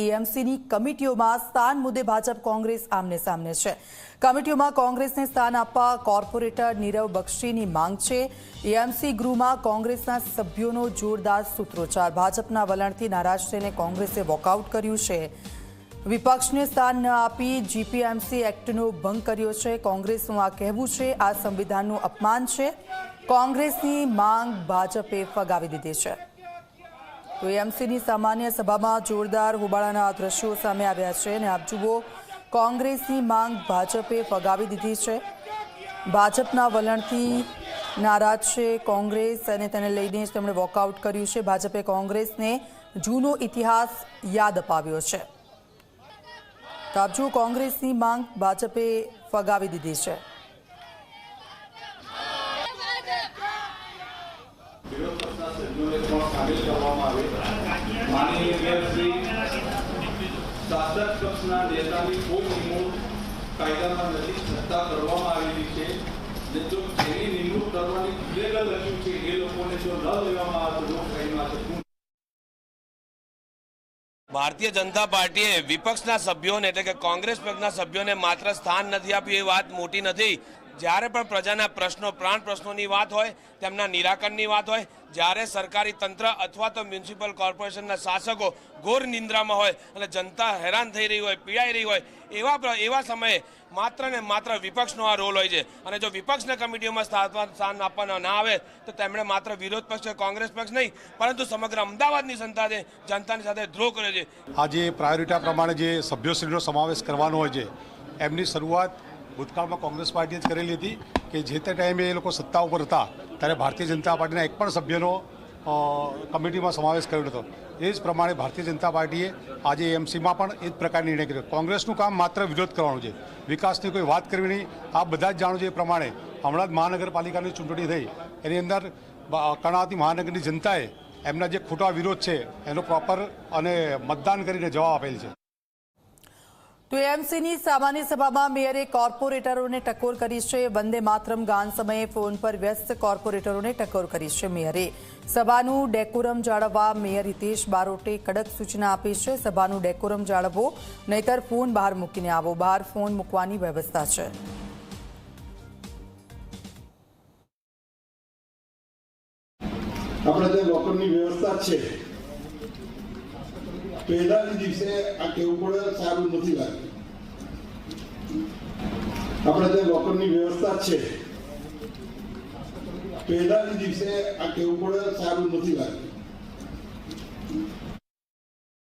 એએમસીની કમિટીઓમાં સ્થાન મુદ્દે ભાજપ કોંગ્રેસ આમને સામને છે। કમિટીઓમાં કોંગ્રેસને સ્થાન આપવા કોર્પોરેટર નીરવ બક્ષીની માંગ છે। એએમસી ગૃહમાં કોંગ્રેસના સભ્યોનો જોરદાર સૂત્રોચ્ચાર। ભાજપના વલણથી નારાજ થઈને કોંગ્રેસે વોકઆઉટ કર્યું છે। વિપક્ષને સ્થાન ન આપી જીપીએમસી એક્ટનો ભંગ કર્યો છે। કોંગ્રેસનું આ કહેવું છે આ સંવિધાનનું અપમાન છે। કોંગ્રેસની માંગ ભાજપે ફગાવી દીધી છે। તો એએમસીની સામાન્ય સભામાં જોરદાર હોબાળાના દ્રશ્યો સામે આવ્યા છે અને આપ જુઓ કોંગ્રેસની માંગ ભાજપે ફગાવી દીધી છે। ભાજપના વલણથી નારાજ છે કોંગ્રેસ અને તેને લઈને જ તેમણે વોકઆઉટ કર્યું છે। ભાજપે કોંગ્રેસને જૂનો ઇતિહાસ યાદ અપાવ્યો છે। તો આપ જુઓ કોંગ્રેસની માંગ ભાજપે ફગાવી દીધી છે। શાસક પક્ષના નેતાની કોઈ નિમણૂક કાયદામાં નથી છતાં કરવામાં આવેલી છે જે જો એની નિમણૂક કરવાની ઇલીગલ રજૂ છે એ લોકોને જો ન લેવામાં આવે તો લોકશાહીમાં ભારતીય જનતા પાર્ટીએ વિપક્ષના સભ્યોને એટલે કે કોંગ્રેસ પક્ષના સભ્યોને માત્ર સ્થાન નથી આપ્યું એ વાત મોટી નથી। જ્યારે પણ પ્રજાના પ્રશ્નો પ્રાણ પ્રશ્નોની વાત હોય તેમના નિરાકરણની વાત હોય જ્યારે સરકારી તંત્ર અથવા તો મ્યુનિસિપલ કોર્પોરેશનના શાસકો ઘોર નિંદ્રામાં હોય અને જનતા હેરાન થઈ રહી હોય પીડાઈ રહી હોય એવા સમયે માત્ર ને માત્ર વિપક્ષનો આ રોલ હોય છે અને જો વિપક્ષના કમિટીઓમાં સ્થાન આપવામાં ના આવે તો તેમણે માત્ર વિરોધ પક્ષ કોંગ્રેસ પક્ષ નહીં પરંતુ સમગ્ર અમદાવાદની જનતાની સાથે દ્રોહ કર્યો છે। આજે પ્રાયોરિટી પ્રમાણે જે સભ્યોશ્રીનો સમાવેશ કરવાનો હોય છે એમની શરૂઆત ભૂતકાળમાં કોંગ્રેસ પાર્ટીએ જ કરેલી હતી કે જે તે ટાઈમે એ લોકો સત્તા ઉપર હતા ત્યારે ભારતીય જનતા પાર્ટીના એક પણ સભ્યનો કમિટીમાં સમાવેશ કર્યો હતો। એ જ પ્રમાણે ભારતીય જનતા પાર્ટીએ આજે એએમસીમાં પણ એ જ પ્રકારનો નિર્ણય કર્યો। કોંગ્રેસનું કામ માત્ર વિરોધ કરવાનું છે, વિકાસની કોઈ વાત કરવી નહીં। આપ બધા જ જાણો છો એ પ્રમાણે હમણાં જ મહાનગરપાલિકાની ચૂંટણી થઈ એની અંદર કર્ણાવતી મહાનગરની જનતાએ એમના જે ખોટા વિરોધ છે એનો પ્રોપર અને મતદાન કરીને જવાબ આપેલ છે। તો એએમસીની સામાન્ય સભામાં મેયરે કોર્પોરેટરોને ટકોર કરી છે। વંદે માતરમ ગાન સમયે ફોન પર વ્યસ્ત કોર્પોરેટરોને ટકોર કરી છે મેયરે। સભાનું ડેકોરમ જાળવવા મેયર હિતેશ બારોટે કડક સૂચના આપી છે। સભાનું ડેકોરમ જાળવો નહીતર ફોન બહાર મૂકીને આવો। બહાર ફોન મૂકવાની વ્યવસ્થા છે। આપણે જે લોકરની વ્યવસ્થા છે પહેલાની દિવસે આ કેવું પડે સારું નથી લાગ્યું। આપણે જે લોકરની વ્યવસ્થા છે પહેલાની દિવસે આ કેવું પડે સારું નથી લાગ્યું।